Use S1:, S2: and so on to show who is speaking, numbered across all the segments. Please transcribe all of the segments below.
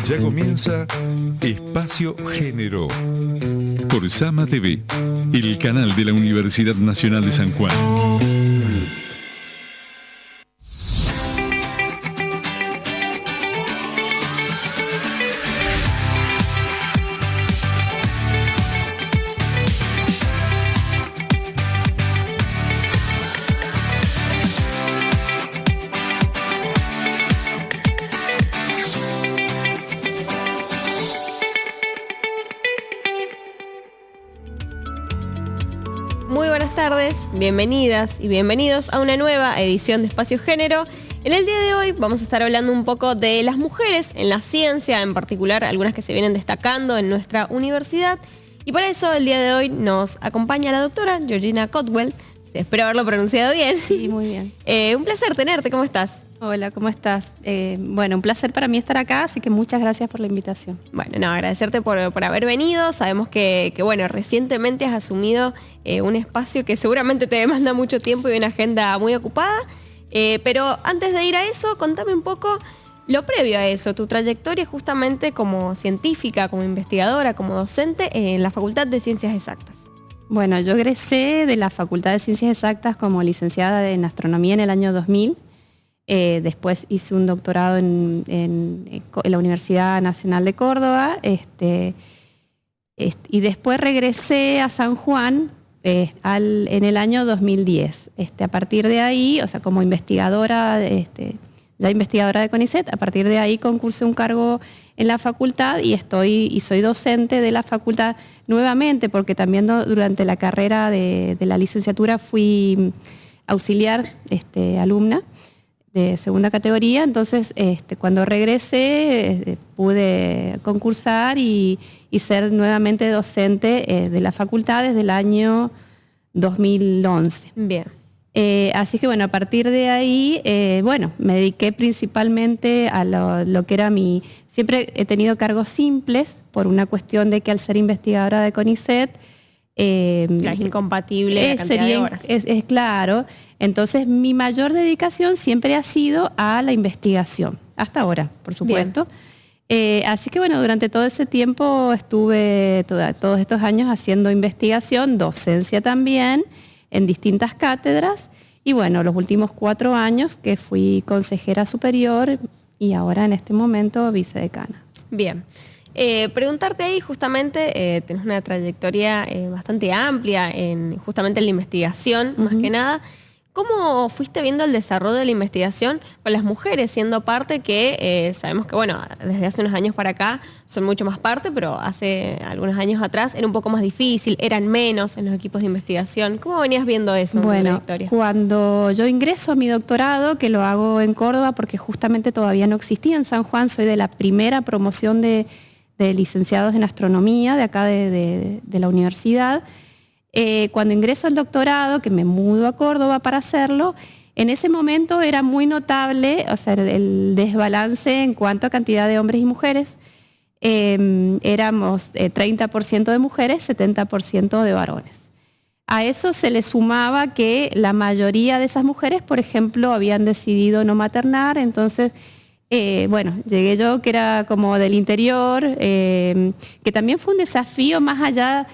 S1: Ya comienza Espacio Género por Sama TV, el canal de la Universidad Nacional de San Juan.
S2: Muy buenas tardes, bienvenidas y bienvenidos a una nueva edición de Espacio Género. En el día de hoy vamos a estar hablando un poco de las mujeres en la ciencia, en particular algunas que se vienen destacando en nuestra universidad. Y para eso el día de hoy nos acompaña la doctora Georgina Cotwell. Espero haberlo pronunciado bien.
S3: Sí, muy bien.
S2: Un placer tenerte, ¿cómo estás?
S3: Hola, ¿cómo estás? Bueno, un placer para mí estar acá, así que muchas gracias por la invitación.
S2: Bueno, no, agradecerte por haber venido. Sabemos que bueno, recientemente has asumido un espacio que seguramente te demanda mucho tiempo y una agenda muy ocupada. Pero antes de ir a eso, contame un poco lo previo a eso, tu trayectoria justamente como científica, como investigadora, como docente en la Facultad de Ciencias Exactas.
S3: Bueno, yo egresé de la Facultad de Ciencias Exactas como licenciada en Astronomía en el año 2000. Después hice un doctorado en la Universidad Nacional de Córdoba, y después regresé a San Juan en el año 2010. A partir de ahí, o sea, como investigadora, ya investigadora de CONICET, a partir de ahí concursé un cargo en la facultad y soy docente de la facultad nuevamente, porque también durante la carrera de la licenciatura fui auxiliar alumna de segunda categoría. Entonces cuando regresé pude concursar y ser nuevamente docente de la facultad desde el año 2011.
S2: Bien.
S3: Así que bueno, a partir de ahí, me dediqué principalmente a lo que era siempre he tenido cargos simples por una cuestión de que al ser investigadora de CONICET,
S2: es incompatible la cantidad de horas.
S3: Es claro. Entonces mi mayor dedicación siempre ha sido a la investigación, hasta ahora, por supuesto. Así que bueno, durante todo ese tiempo estuve todos estos años haciendo investigación, docencia también, en distintas cátedras, y bueno, los últimos 4 años que fui consejera superior y ahora en este momento vicedecana.
S2: Bien. Preguntarte ahí, justamente, tenés una trayectoria bastante amplia justamente en la investigación, más que nada. ¿Cómo fuiste viendo el desarrollo de la investigación con las mujeres, siendo parte que sabemos que, bueno, desde hace unos años para acá son mucho más parte, pero hace algunos años atrás era un poco más difícil, eran menos en los equipos de investigación? ¿Cómo venías viendo eso en tu trayectoria?
S3: Cuando yo ingreso a mi doctorado, que lo hago en Córdoba porque justamente todavía no existía en San Juan, soy de la primera promoción de licenciados en astronomía de acá de la universidad. Cuando ingreso al doctorado, que me mudo a Córdoba para hacerlo, en ese momento era muy notable, o sea, el desbalance en cuanto a cantidad de hombres y mujeres. Éramos 30% de mujeres, 70% de varones. A eso se le sumaba que la mayoría de esas mujeres, por ejemplo, habían decidido no maternar. Entonces llegué yo, que era como del interior, que también fue un desafío más allá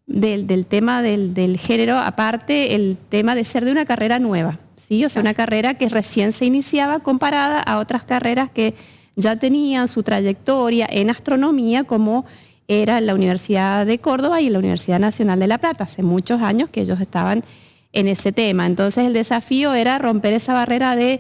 S3: del tema del género, aparte el tema de ser de una carrera nueva, ¿sí? O sea, una carrera que recién se iniciaba comparada a otras carreras que ya tenían su trayectoria en astronomía, como era la Universidad de Córdoba y la Universidad Nacional de La Plata. Hace muchos años que ellos estaban en ese tema. Entonces el desafío era romper esa barrera de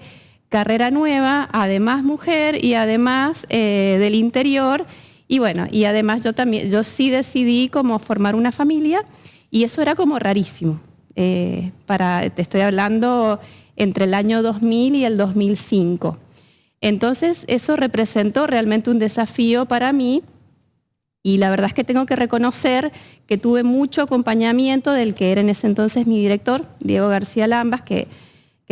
S3: carrera nueva, además mujer y además del interior. Y bueno, y además yo sí decidí como formar una familia, y eso era como rarísimo. Te estoy hablando entre el año 2000 y el 2005. Entonces eso representó realmente un desafío para mí, y la verdad es que tengo que reconocer que tuve mucho acompañamiento del que era en ese entonces mi director, Diego García Lambas, que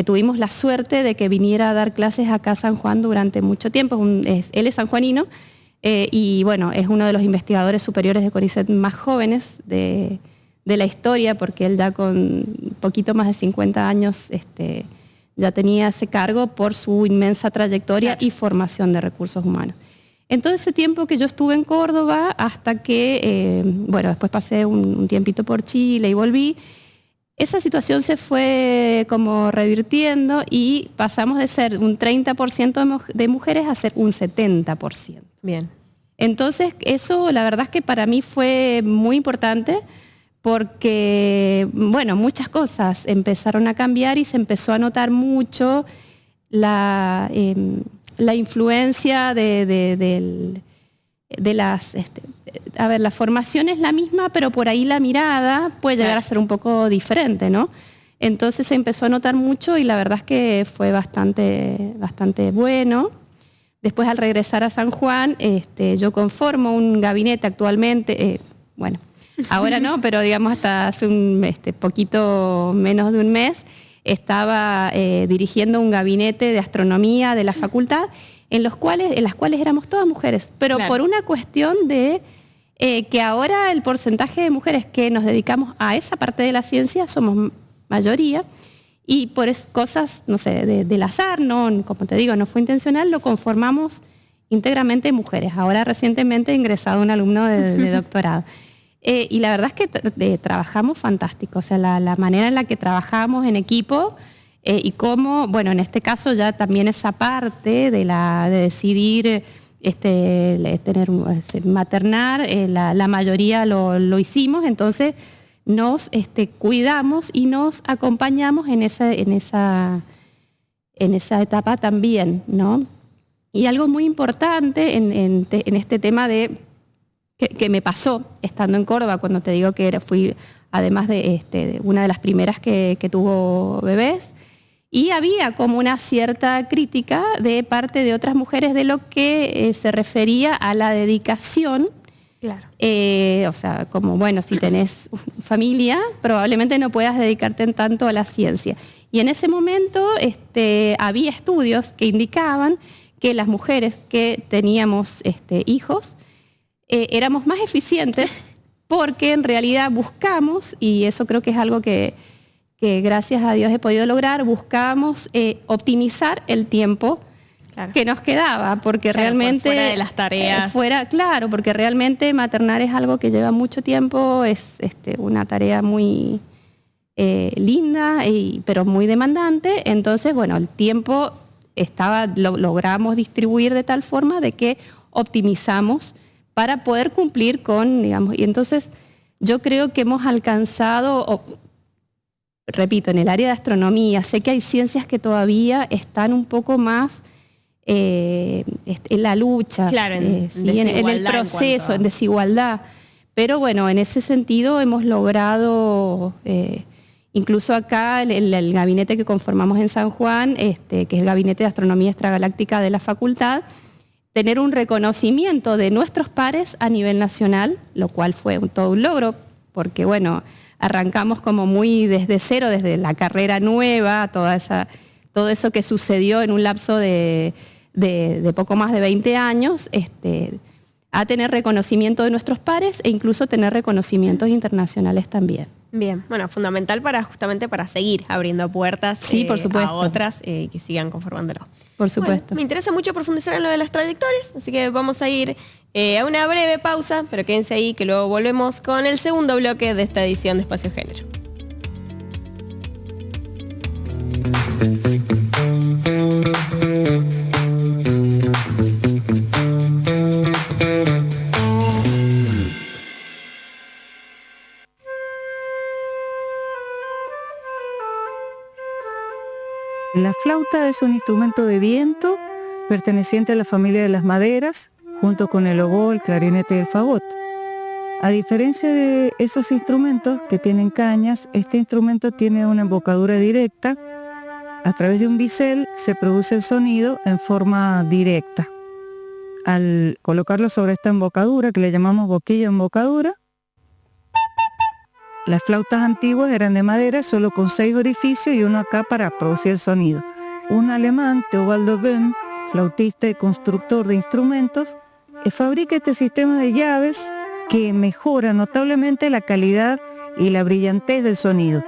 S3: tuvimos la suerte de que viniera a dar clases acá a San Juan durante mucho tiempo. Él es sanjuanino, y bueno, es uno de los investigadores superiores de CONICET más jóvenes de la historia, porque él ya con un poquito más de 50 años ya tenía ese cargo por su inmensa trayectoria y formación de recursos humanos. En todo ese tiempo que yo estuve en Córdoba, hasta que, después pasé un tiempito por Chile y volví, esa situación se fue como revirtiendo y pasamos de ser un 30% de mujeres a ser un 70%.
S2: Bien.
S3: Entonces, eso la verdad es que para mí fue muy importante porque, muchas cosas empezaron a cambiar y se empezó a notar mucho la influencia de las... la formación es la misma, pero por ahí la mirada puede llegar a ser un poco diferente, ¿no? Entonces se empezó a notar mucho y la verdad es que fue bastante bueno. Después, al regresar a San Juan, yo conformo un gabinete actualmente, ahora no, pero digamos hasta hace un poquito menos de un mes, estaba dirigiendo un gabinete de astronomía de la facultad, en las cuales éramos todas mujeres, pero claro, por una cuestión de que ahora el porcentaje de mujeres que nos dedicamos a esa parte de la ciencia somos mayoría, y por cosas, no sé, del azar, no, como te digo, no fue intencional, lo conformamos íntegramente mujeres. Ahora recientemente he ingresado un alumno de doctorado. Y la verdad es que trabajamos fantástico, o sea, la manera en la que trabajamos en equipo y cómo, en este caso ya también esa parte de decidir maternar, la mayoría lo hicimos, entonces nos cuidamos y nos acompañamos en esa etapa también, ¿no? Y algo muy importante en este tema que me pasó estando en Córdoba, cuando te digo que fui además de una de las primeras que tuvo bebés, y había como una cierta crítica de parte de otras mujeres de lo que se refería a la dedicación. Claro. O sea, como si tenés familia, probablemente no puedas dedicarte en tanto a la ciencia. Y en ese momento había estudios que indicaban que las mujeres que teníamos hijos éramos más eficientes porque en realidad buscamos, y eso creo que es algo que gracias a Dios he podido lograr, buscamos optimizar el tiempo que nos quedaba, porque realmente...
S2: Fuera de las tareas.
S3: Claro, porque realmente maternar es algo que lleva mucho tiempo, es una tarea muy linda, pero muy demandante. Entonces, el tiempo logramos distribuir de tal forma de que optimizamos para poder cumplir con, digamos, y entonces yo creo que hemos alcanzado... repito, en el área de astronomía, sé que hay ciencias que todavía están un poco más en la lucha,
S2: claro,
S3: en el proceso, en desigualdad. Pero en ese sentido hemos logrado, incluso acá, el gabinete que conformamos en San Juan, que es el Gabinete de Astronomía Extragaláctica de la Facultad, tener un reconocimiento de nuestros pares a nivel nacional, lo cual fue todo un logro, porque arrancamos como muy desde cero, desde la carrera nueva, todo eso que sucedió en un lapso de poco más de 20 años, a tener reconocimiento de nuestros pares e incluso tener reconocimientos internacionales también.
S2: Bien, fundamental justamente para seguir abriendo puertas
S3: sí, por supuesto,
S2: a otras que sigan conformándolo.
S3: Por supuesto.
S2: Me interesa mucho profundizar en lo de las trayectorias, así que vamos a ir a una breve pausa, pero quédense ahí que luego volvemos con el segundo bloque de esta edición de Espacio Género.
S4: La flauta es un instrumento de viento perteneciente a la familia de las maderas, junto con el oboe, el clarinete y el fagot. A diferencia de esos instrumentos que tienen cañas, este instrumento tiene una embocadura directa. A través de un bisel se produce el sonido en forma directa. Al colocarlo sobre esta embocadura, que le llamamos boquilla embocadura, las flautas antiguas eran de madera, solo con 6 orificios y uno acá para producir el sonido. Un alemán, Theobaldo Böhm, flautista y constructor de instrumentos, fabrica este sistema de llaves que mejora notablemente la calidad y la brillantez del sonido.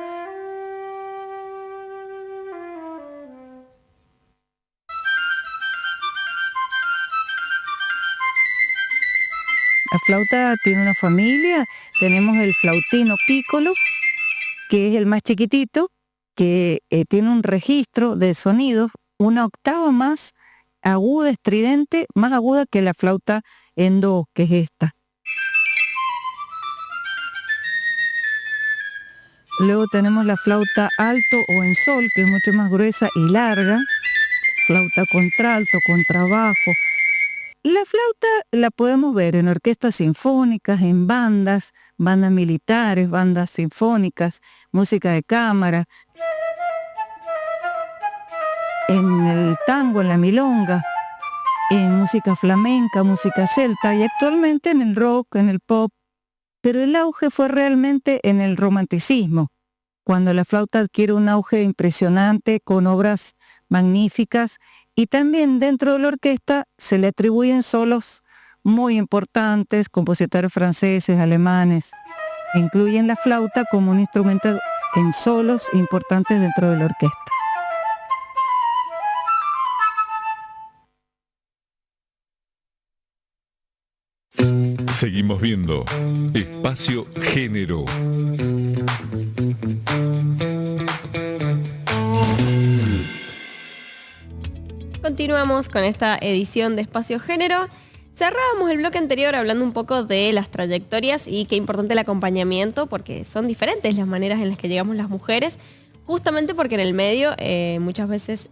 S4: La flauta tiene una familia, tenemos el flautino piccolo, que es el más chiquitito, que tiene un registro de sonidos, una octava más aguda, estridente, más aguda que la flauta en do, que es esta. Luego tenemos la flauta alto o en sol, que es mucho más gruesa y larga, flauta contralto, contrabajo. La flauta la podemos ver en orquestas sinfónicas, en bandas militares, bandas sinfónicas, música de cámara, en el tango, en la milonga, en música flamenca, música celta y actualmente en el rock, en el pop. Pero el auge fue realmente en el romanticismo, cuando la flauta adquiere un auge impresionante con obras magníficas y también dentro de la orquesta se le atribuyen solos muy importantes, compositores franceses, alemanes, e incluyen la flauta como un instrumento en solos importantes dentro de la orquesta.
S1: Seguimos viendo Espacio Género.
S2: Continuamos con esta edición de Espacio Género. Cerrábamos el bloque anterior hablando un poco de las trayectorias y qué importante el acompañamiento, porque son diferentes las maneras en las que llegamos las mujeres, justamente porque en el medio muchas veces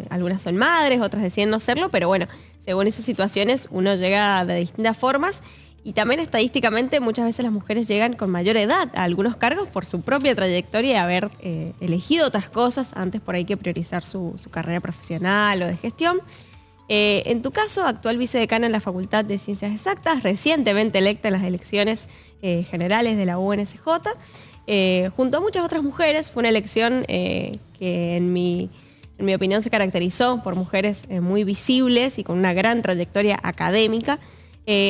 S2: algunas son madres, otras deciden no serlo, pero bueno, según esas situaciones uno llega de distintas formas. Y también estadísticamente muchas veces las mujeres llegan con mayor edad a algunos cargos por su propia trayectoria y haber elegido otras cosas antes por ahí que priorizar su carrera profesional o de gestión. En tu caso, actual vicedecana en la Facultad de Ciencias Exactas, recientemente electa en las elecciones generales de la UNSJ, junto a muchas otras mujeres, fue una elección que en mi opinión se caracterizó por mujeres muy visibles y con una gran trayectoria académica.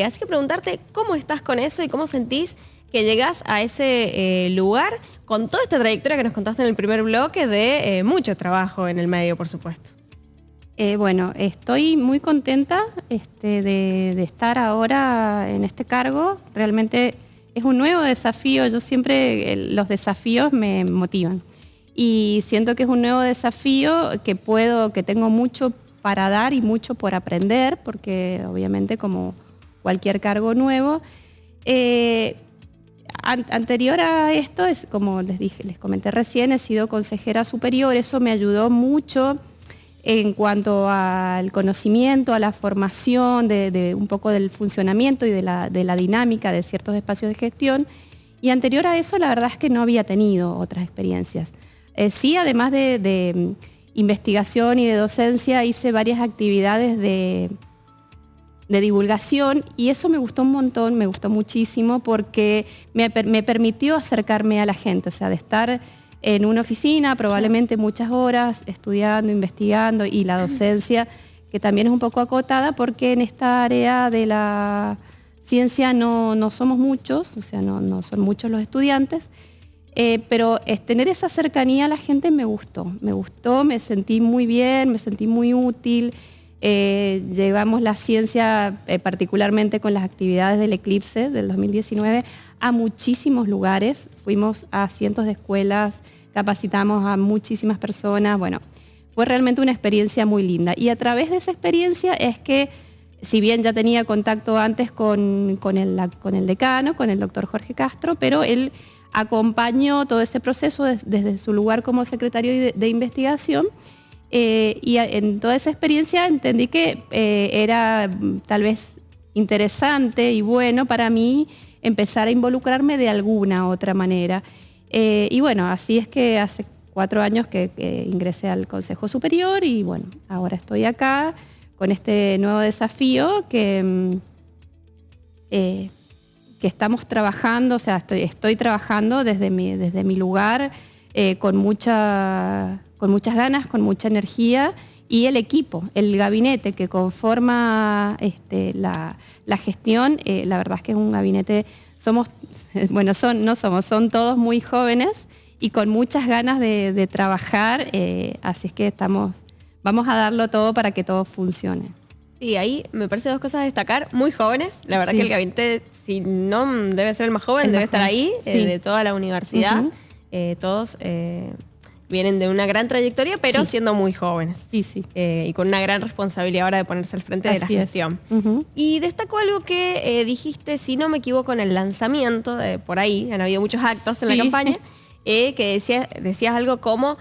S2: Así que preguntarte cómo estás con eso y cómo sentís que llegás a ese lugar con toda esta trayectoria que nos contaste en el primer bloque de mucho trabajo en el medio, por supuesto.
S3: Bueno, estoy muy contenta de estar ahora en este cargo. Realmente es un nuevo desafío. Yo siempre los desafíos me motivan. Y siento que es un nuevo desafío que tengo mucho para dar y mucho por aprender, porque obviamente como cualquier cargo nuevo. Anterior a esto, es como les comenté recién, he sido consejera superior, eso me ayudó mucho en cuanto al conocimiento, a la formación de un poco del funcionamiento y de la dinámica de ciertos espacios de gestión. Y anterior a eso, la verdad es que no había tenido otras experiencias. Sí, además de investigación y de docencia, hice varias actividades de divulgación y eso me gustó un montón, me gustó muchísimo porque me permitió acercarme a la gente, o sea, de estar en una oficina probablemente muchas horas estudiando, investigando y la docencia que también es un poco acotada porque en esta área de la ciencia no somos muchos, o sea, no son muchos los estudiantes, pero tener esa cercanía a la gente me gustó, me sentí muy bien, me sentí muy útil. Llevamos la ciencia, particularmente con las actividades del eclipse del 2019, a muchísimos lugares. Fuimos a cientos de escuelas, capacitamos a muchísimas personas. Bueno, fue realmente una experiencia muy linda. Y a través de esa experiencia es que, si bien ya tenía contacto antes con el decano, con el doctor Jorge Castro, pero él acompañó todo ese proceso desde su lugar como secretario de investigación. Y en toda esa experiencia entendí que era tal vez interesante y bueno para mí empezar a involucrarme de alguna otra manera. Y bueno, así es que hace 4 años que ingresé al Consejo Superior y bueno, ahora estoy acá con este nuevo desafío que estamos trabajando, o sea, estoy trabajando desde mi lugar con muchas ganas, con mucha energía y el equipo, el gabinete que conforma la gestión, la verdad es que es un gabinete, son todos muy jóvenes y con muchas ganas de trabajar, así es que vamos a darlo todo para que todo funcione.
S2: Sí, ahí me parece dos cosas a destacar, muy jóvenes, la verdad
S3: Sí.
S2: que el gabinete, si no debe ser el más joven,
S3: El
S2: debe
S3: más
S2: estar
S3: joven,
S2: ahí,
S3: sí.
S2: de toda la universidad.
S3: Ujú.
S2: Todos vienen de una gran trayectoria, pero
S3: Sí.
S2: siendo muy jóvenes.
S3: Sí, sí.
S2: Y con una gran responsabilidad ahora de ponerse al frente de la
S3: Así es.
S2: gestión.
S3: Ujú.
S2: Y destaco algo que dijiste, si no me equivoco, en el lanzamiento, por ahí, han habido muchos actos en la
S3: Sí.
S2: campaña, que decías algo como,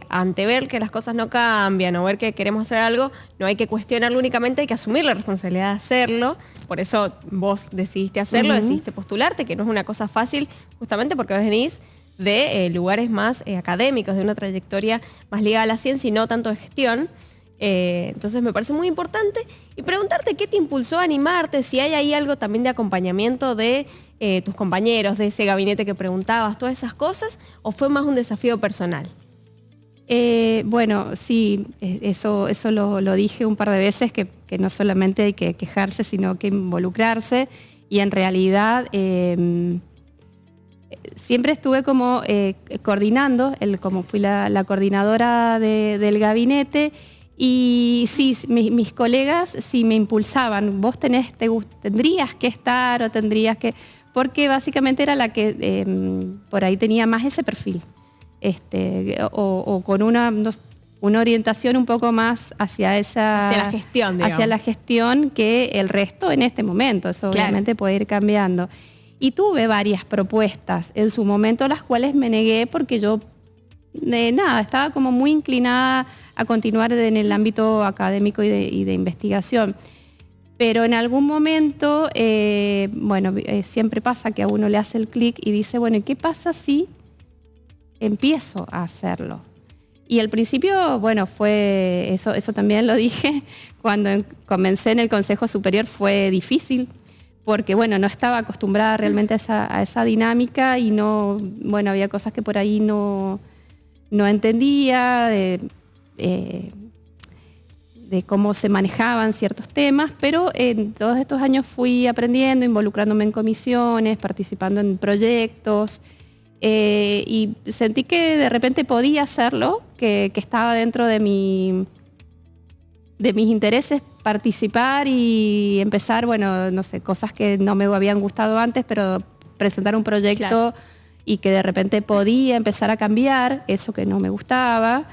S2: ante ver que las cosas no cambian o ver que queremos hacer algo, no hay que cuestionarlo únicamente, hay que asumir la responsabilidad de hacerlo. Por eso vos decidiste hacerlo,
S3: Ujú.
S2: decidiste postularte, que no es una cosa fácil, justamente porque vos venís de lugares más académicos, de una trayectoria más ligada a la ciencia y no tanto de gestión. Entonces me parece muy importante. Y preguntarte qué te impulsó a animarte, si hay ahí algo también de acompañamiento de tus compañeros, de ese gabinete que preguntabas, todas esas cosas, o fue más un desafío personal.
S3: Bueno, sí, eso lo dije un par de veces, que no solamente hay que quejarse, sino que involucrarse. Y en realidad siempre estuve como coordinando, como fui la coordinadora del gabinete, y sí, mis colegas sí me impulsaban, vos tendrías que estar o tendrías que, porque básicamente era la que por ahí tenía más ese perfil. O con una orientación un poco más hacia
S2: la gestión, digamos.
S3: hacia la gestión que el resto en este momento. Eso
S2: Claro.
S3: obviamente puede ir cambiando. Y tuve varias propuestas en su momento, las cuales me negué porque yo estaba como muy inclinada a continuar en el ámbito académico y de investigación. Pero en algún momento, siempre pasa que a uno le hace el clic y dice, bueno, ¿y qué pasa si empiezo a hacerlo? Y al principio, bueno, fue eso también lo dije, cuando comencé en el Consejo Superior fue difícil, porque bueno, no estaba acostumbrada realmente a esa dinámica y había cosas que por ahí no entendía de cómo se manejaban ciertos temas, pero en todos estos años fui aprendiendo, involucrándome en comisiones, participando en proyectos, y sentí que de repente podía hacerlo, que estaba dentro de mis intereses participar y empezar, cosas que no me habían gustado antes, pero presentar un proyecto. Claro. Y que de repente podía empezar a cambiar eso que no me gustaba.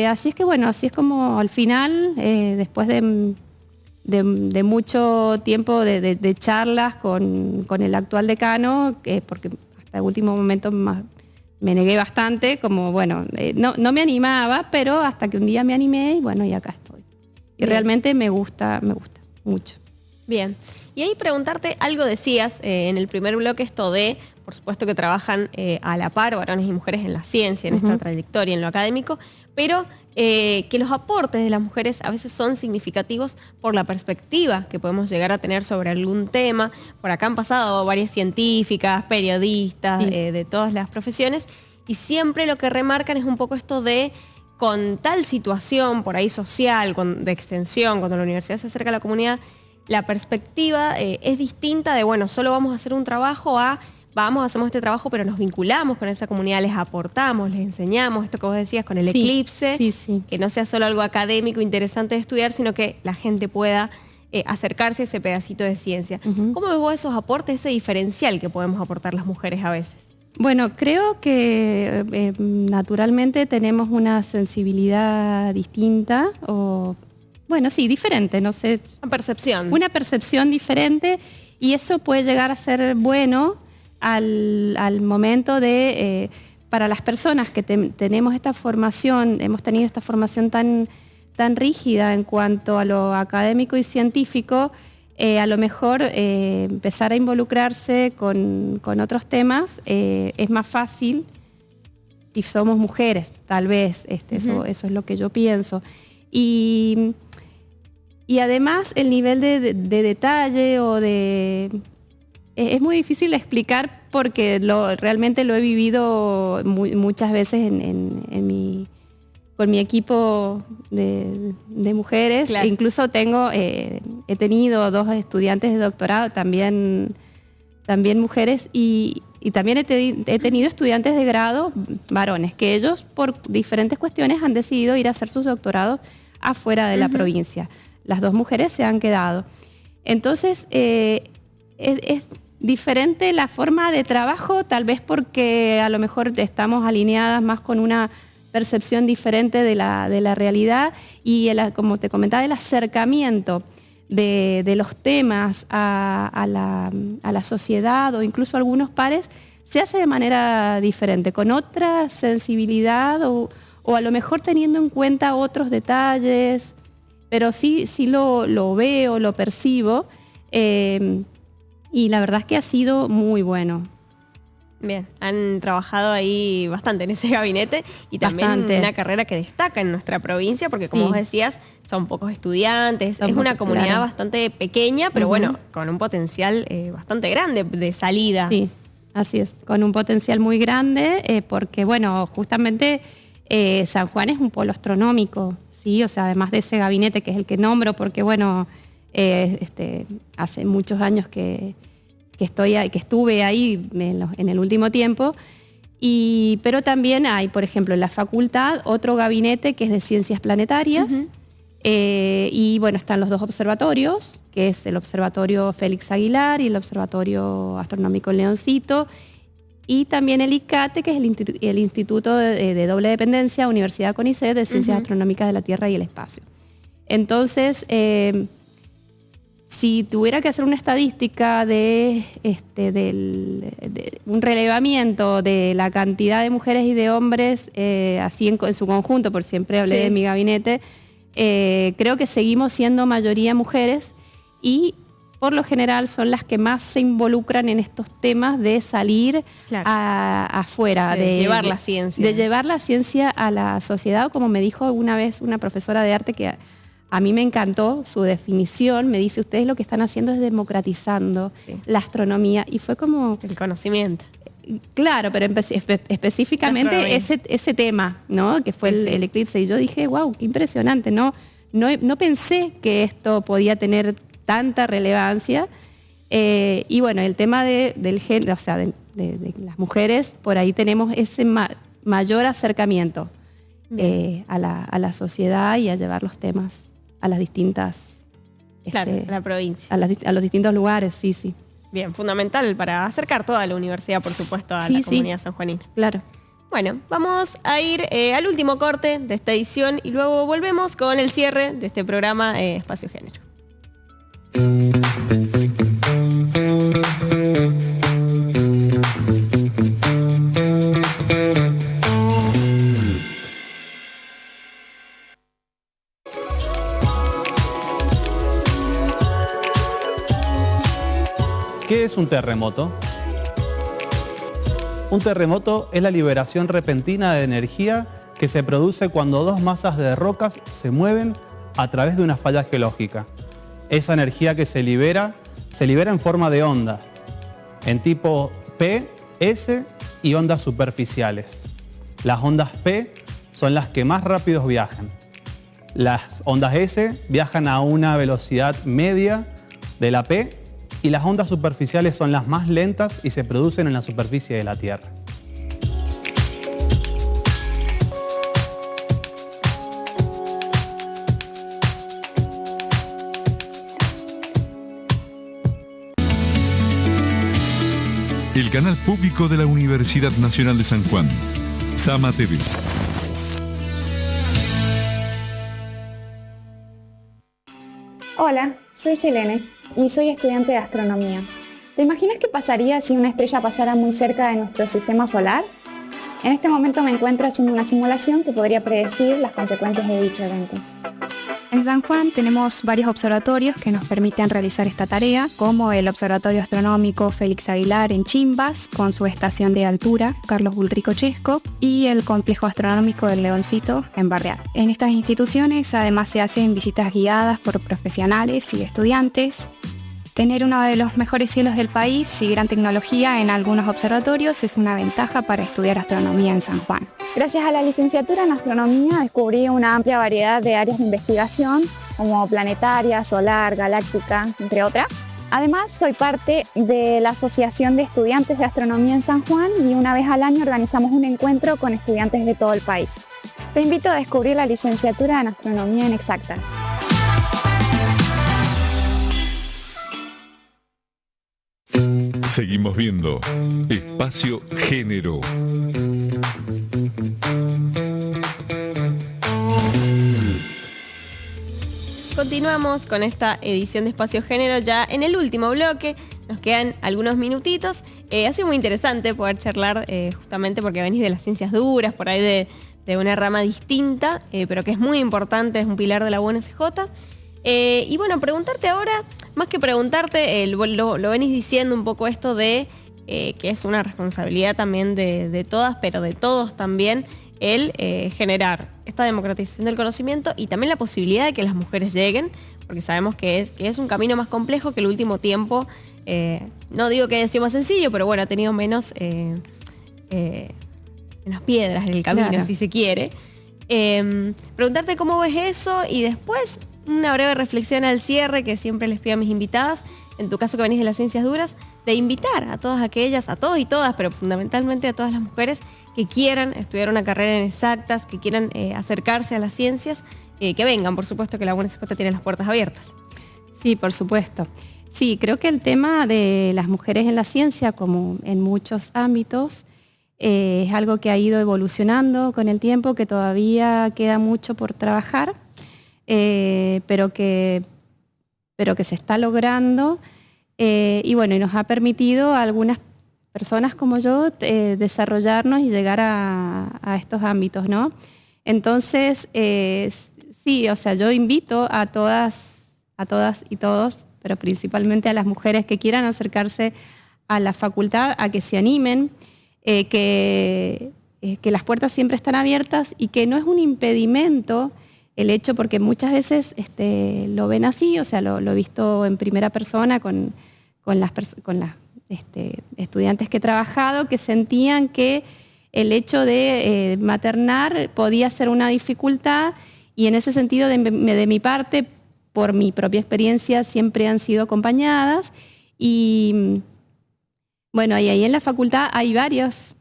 S3: Así es que así es como al final, después de mucho tiempo de charlas con el actual decano, porque hasta el último momento me negué bastante, no me animaba, pero hasta que un día me animé y acá estoy. Y realmente me gusta mucho.
S2: Bien. Y ahí preguntarte, algo decías en el primer bloque, esto de, por supuesto que trabajan a la par varones y mujeres en la ciencia, en esta trayectoria, en lo académico, pero que los aportes de las mujeres a veces son significativos por la perspectiva que podemos llegar a tener sobre algún tema. Por acá han pasado varias científicas, periodistas,
S3: Sí.
S2: De todas las profesiones, y siempre lo que remarcan es un poco esto de, con tal situación por ahí social, de extensión, cuando la universidad se acerca a la comunidad, la perspectiva es distinta de, solo vamos a hacer un trabajo hacemos este trabajo, pero nos vinculamos con esa comunidad, les aportamos, les enseñamos, esto que vos decías con el eclipse,
S3: sí.
S2: que no sea solo algo académico interesante de estudiar, sino que la gente pueda acercarse a ese pedacito de ciencia. ¿Cómo ves vos esos aportes, ese diferencial que podemos aportar las mujeres a veces? Bueno,
S3: creo que naturalmente tenemos una sensibilidad distinta, diferente, no sé. Una percepción diferente, y eso puede llegar a ser bueno al momento de, para las personas que tenemos esta formación, hemos tenido esta formación tan rígida en cuanto a lo académico y científico, a lo mejor empezar a involucrarse con otros temas es más fácil si somos mujeres, tal vez, eso es lo que yo pienso. Y además el nivel de detalle es muy difícil de explicar, porque realmente lo he vivido muchas veces con mi equipo de mujeres.
S2: Claro.
S3: Incluso he tenido 2 estudiantes de doctorado, también mujeres, y también he tenido estudiantes de grado varones, que ellos por diferentes cuestiones han decidido ir a hacer sus doctorados afuera de la provincia. las 2 mujeres se han quedado. Entonces, es diferente la forma de trabajo, tal vez porque a lo mejor estamos alineadas más con una percepción diferente de la realidad y, como te comentaba, el acercamiento de los temas a la sociedad o incluso a algunos pares se hace de manera diferente, con otra sensibilidad o a lo mejor teniendo en cuenta otros detalles, pero sí lo veo, lo percibo, y la verdad es que ha sido muy bueno.
S2: Bien, han trabajado ahí bastante en ese gabinete y también
S3: Bastante.
S2: una carrera que destaca en nuestra provincia, porque como
S3: Sí.
S2: vos decías, son pocos estudiantes,
S3: Son
S2: es una
S3: pocos,
S2: comunidad
S3: claro.
S2: bastante pequeña, pero bueno, con un potencial bastante grande de salida.
S3: Sí, así es, con un potencial muy grande, porque bueno, justamente San Juan es un polo astronómico, ¿sí? O sea, además de ese gabinete que es el que nombro, porque bueno, hace muchos años que estuve ahí en el último tiempo, pero también hay, por ejemplo, en la facultad otro gabinete que es de ciencias planetarias, y bueno, están los 2 observatorios, que es el Observatorio Félix Aguilar y el Observatorio Astronómico Leoncito, y también el ICATE, que es el Instituto de Doble Dependencia, Universidad CONICET de Ciencias Astronómicas de la Tierra y el Espacio. Entonces, si tuviera que hacer una estadística de un relevamiento de la cantidad de mujeres y de hombres, así en su conjunto, por siempre hablé de mi gabinete, creo que seguimos siendo mayoría mujeres y por lo general son las que más se involucran en estos temas de salir afuera,
S2: de llevar la ciencia.
S3: De llevar la ciencia a la sociedad, como me dijo una vez una profesora de arte que a mí me encantó su definición, me dice, ustedes lo que están haciendo es democratizando la astronomía, y fue como...
S2: El conocimiento.
S3: Claro, pero específicamente ese tema, ¿no? Que fue el eclipse, y yo dije, wow, qué impresionante, no pensé que esto podía tener tanta relevancia, y bueno, el tema del género, o sea, de las mujeres, por ahí tenemos ese mayor acercamiento a la sociedad y a llevar los temas a las distintas...
S2: a la provincia.
S3: A los distintos lugares, sí.
S2: Bien, fundamental para acercar toda la universidad, por supuesto, a la comunidad sanjuanina.
S3: Claro.
S2: Bueno, vamos a ir al último corte de esta edición y luego volvemos con el cierre de este programa Espacio Género.
S5: ¿Qué es un terremoto? Un terremoto es la liberación repentina de energía que se produce cuando 2 masas de rocas se mueven a través de una falla geológica. Esa energía que se libera en forma de ondas, en tipo P, S y ondas superficiales. Las ondas P son las que más rápido viajan. Las ondas S viajan a una velocidad media de la P, y las ondas superficiales son las más lentas y se producen en la superficie de la Tierra.
S1: El canal público de la Universidad Nacional de San Juan, Sama TV.
S6: Hola, soy Selene y soy estudiante de astronomía. ¿Te imaginas qué pasaría si una estrella pasara muy cerca de nuestro sistema solar? En este momento me encuentro haciendo una simulación que podría predecir las consecuencias de dicho evento.
S7: En San Juan tenemos varios observatorios que nos permiten realizar esta tarea, como el Observatorio Astronómico Félix Aguilar en Chimbas, con su estación de altura, Carlos Bulrico Chesco, y el Complejo Astronómico del Leoncito en Barreal. En estas instituciones además se hacen visitas guiadas por profesionales y estudiantes. Tener uno de los mejores cielos del país y gran tecnología en algunos observatorios es una ventaja para estudiar astronomía en San Juan.
S6: Gracias a la licenciatura en astronomía descubrí una amplia variedad de áreas de investigación, como planetaria, solar, galáctica, entre otras. Además, soy parte de la Asociación de Estudiantes de Astronomía en San Juan y una vez al año organizamos un encuentro con estudiantes de todo el país. Te invito a descubrir la licenciatura en astronomía en Exactas.
S1: Seguimos viendo Espacio Género.
S2: Continuamos con esta edición de Espacio Género ya en el último bloque. Nos quedan algunos minutitos. Ha sido muy interesante poder charlar justamente porque venís de las ciencias duras, por ahí de una rama distinta, pero que es muy importante, es un pilar de la UNSJ. Y bueno, preguntarte ahora, más que preguntarte, lo venís diciendo un poco esto de que es una responsabilidad también de todas, pero de todos también, el generar esta democratización del conocimiento y también la posibilidad de que las mujeres lleguen, porque sabemos que es un camino más complejo que el último tiempo. No digo que haya sido más sencillo, pero bueno, ha tenido menos piedras en el camino, claro, si se quiere. Preguntarte cómo ves eso y después una breve reflexión al cierre que siempre les pido a mis invitadas, en tu caso que venís de las ciencias duras, de invitar a todas aquellas, a todos y todas, pero fundamentalmente a todas las mujeres que quieran estudiar una carrera en exactas, que quieran acercarse a las ciencias, que vengan, por supuesto que la UNSJ tiene las puertas abiertas.
S3: Sí, por supuesto. Sí, creo que el tema de las mujeres en la ciencia, como en muchos ámbitos, es algo que ha ido evolucionando con el tiempo, que todavía queda mucho por trabajar, pero que se está logrando. Y bueno, y nos ha permitido a algunas personas como yo desarrollarnos y llegar a estos ámbitos, ¿no? Entonces, sí, o sea, yo invito a todas y todos, pero principalmente a las mujeres que quieran acercarse a la facultad, a que se animen, que las puertas siempre están abiertas y que no es un impedimento el hecho, porque muchas veces lo ven así, o sea, lo he visto en primera persona con las estudiantes que he trabajado, que sentían que el hecho de maternar podía ser una dificultad, y en ese sentido de mi parte, por mi propia experiencia, siempre han sido acompañadas. Y bueno, y ahí en la facultad hay varios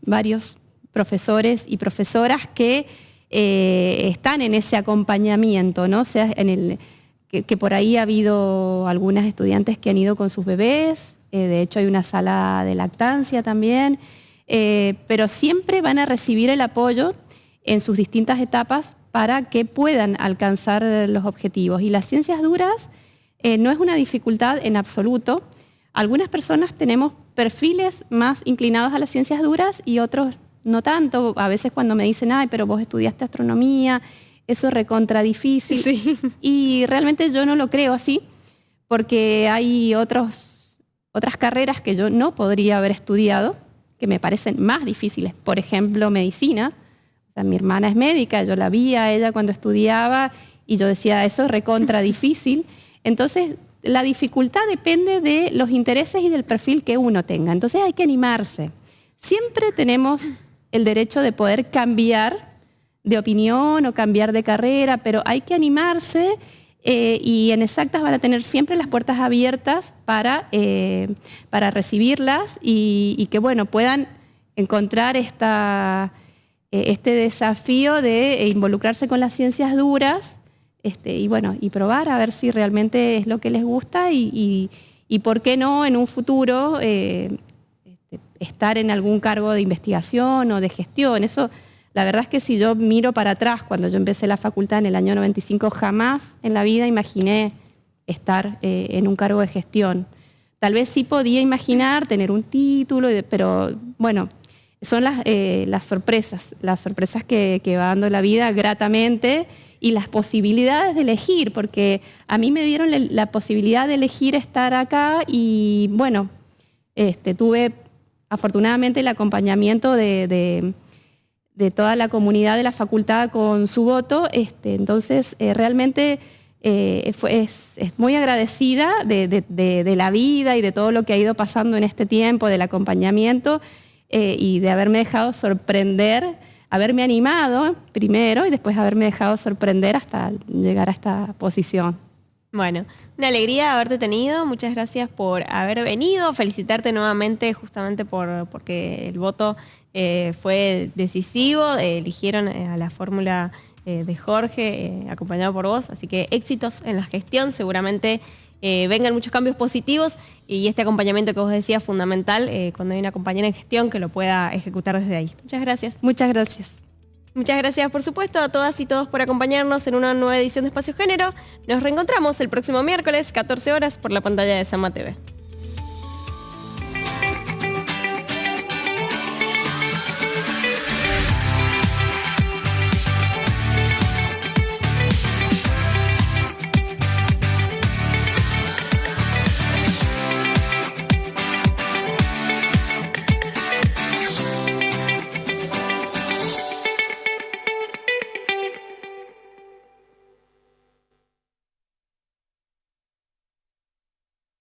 S3: profesores y profesoras que están en ese acompañamiento, ¿no? O sea, que por ahí ha habido algunas estudiantes que han ido con sus bebés, de hecho hay una sala de lactancia también, pero siempre van a recibir el apoyo en sus distintas etapas para que puedan alcanzar los objetivos. Y las ciencias duras no es una dificultad en absoluto. Algunas personas tenemos perfiles más inclinados a las ciencias duras y otros no tanto. A veces cuando me dicen, ay, pero vos estudiaste astronomía, eso es recontra difícil. Sí. Y realmente yo no lo creo así, porque hay otras carreras que yo no podría haber estudiado, que me parecen más difíciles. Por ejemplo, medicina. O sea, mi hermana es médica, yo la vi a ella cuando estudiaba y yo decía, eso es recontra difícil. Entonces, la dificultad depende de los intereses y del perfil que uno tenga. Entonces hay que animarse. Siempre tenemos el derecho de poder cambiar de opinión o cambiar de carrera, pero hay que animarse y en exactas van a tener siempre las puertas abiertas para recibirlas y que bueno, puedan encontrar este desafío de involucrarse con las ciencias duras y bueno, y probar a ver si realmente es lo que les gusta y por qué no en un futuro estar en algún cargo de investigación o de gestión. Eso, la verdad es que si yo miro para atrás, cuando yo empecé la facultad en el año 95, jamás en la vida imaginé estar en un cargo de gestión. Tal vez sí podía imaginar tener un título, pero bueno, son las sorpresas que va dando la vida gratamente y las posibilidades de elegir, porque a mí me dieron la posibilidad de elegir estar acá y bueno, tuve afortunadamente el acompañamiento de toda la comunidad de la facultad con su voto, entonces realmente es muy agradecida de la vida y de todo lo que ha ido pasando en este tiempo, del acompañamiento y de haberme dejado sorprender, haberme animado primero y después haberme dejado sorprender hasta llegar a esta posición.
S2: Bueno, una alegría haberte tenido, muchas gracias por haber venido, felicitarte nuevamente justamente porque el voto fue decisivo, eligieron a la fórmula de Jorge, acompañado por vos, así que éxitos en la gestión, seguramente vengan muchos cambios positivos y este acompañamiento que vos decías fundamental cuando hay una compañera en gestión que lo pueda ejecutar desde ahí. Muchas gracias.
S3: Muchas gracias.
S2: Muchas gracias, por supuesto, a todas y todos por acompañarnos en una nueva edición de Espacio Género. Nos reencontramos el próximo miércoles, 14 horas, por la pantalla de Sama TV.